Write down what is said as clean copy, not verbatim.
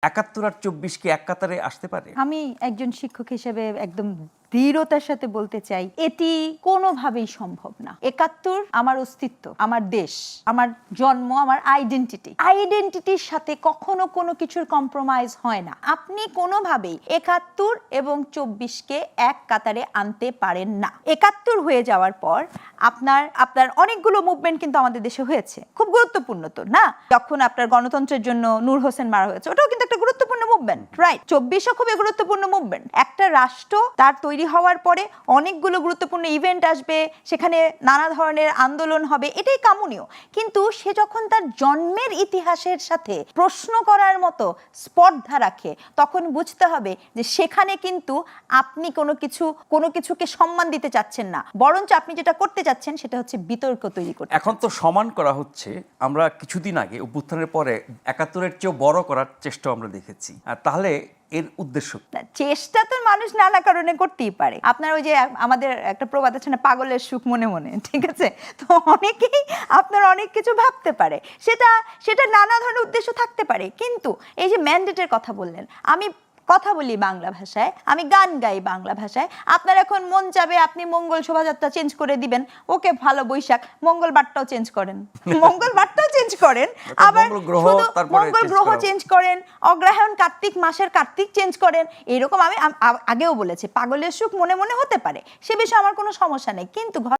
৭১ আর ২৪ কি এক কাতারে আসতে পারে? আমি একজন শিক্ষক হিসেবে একদম দৃঢ়তার সাথে বলতে চাই এটি কোনোভাবেই সম্ভব না। ৭১ আমার অস্তিত্ব, আমার দেশ, আমার জন্ম, আমার আইডেন্টিটির সাথে কখনো কোনো কিছুর কম্প্রোমাইজ হয় না। আপনি কোনোভাবেই ৭১ এবং ২৪কে এক কাতারে আনতে পারেন না। ৭১ হয়ে যাওয়ার পর আপনার অনেকগুলো মুভমেন্ট কিন্তু আমাদের দেশে হয়েছে, খুব গুরুত্বপূর্ণ তো না? যখন আপনার গণতন্ত্রের জন্য নূর হোসেন মারা হয়েছে, ওটাও কিন্তু একটা গুরুত্বপূর্ণ মুভমেন্ট, রাইট? ২৪ও খুবই গুরুত্বপূর্ণ মুভমেন্ট। একটা রাষ্ট্র তার তৈরি হওয়ার পরে অনেকগুলো গুরুত্বপূর্ণ ইভেন্ট আসবে, সেখানে নানা ধরনের আন্দোলন হবে, এটাই কামনীয়। কিন্তু সে যখন তার জন্মের ইতিহাসের সাথে প্রশ্ন করার মতো স্পর্ধা রাখে, তখন বুঝতে হবে যে সেখানে কিন্তু আপনি কোনো কিছুকে সম্মান দিতে চাচ্ছেন না, বরঞ্চ আপনি যেটা করতে চাচ্ছেন সেটা হচ্ছে বিতর্ক তৈরি করতে। এখন তো সমান করা হচ্ছে। আমরা কিছুদিন আগে অভ্যুত্থানের পরে ৭১-এর চেয়েও বড় করার চেষ্টা আমরা দেখেছি। আর তাহলে এর উদ্দেশ্য চেষ্টা তো মানুষ নানা কারণে করতেই পারে। আপনার ওই যে আমাদের একটা প্রবাদ আছে না, পাগলের সুখ মনে মনে, ঠিক আছে? তো অনেকেই আপনার অনেক কিছু ভাবতে পারে, সেটা নানা ধরনের উদ্দেশ্য থাকতে পারে। কিন্তু এই যে ম্যান্ডেটের কথা বললেন, আমি কথা বলি বাংলা ভাষায়, আমি গান গাই বাংলা ভাষায়। আপনার এখন মন চাবে আপনি মঙ্গল শোভাযাত্রা চেঞ্জ করে দিবেন, ওকে ভালো, বৈশাখ মঙ্গলবারটাও চেঞ্জ করেন, মঙ্গলবারটাও চেঞ্জ করেন, আবার মঙ্গল গ্রহ চেঞ্জ করেন, অগ্রহায়ণ কার্তিক মাসের কার্তিক চেঞ্জ করেন। এরকম আমি আগেও বলেছি, পাগলের সুখ মনে মনে হতে পারে, সে বিষয়ে আমার কোনো সমস্যা নেই। কিন্তু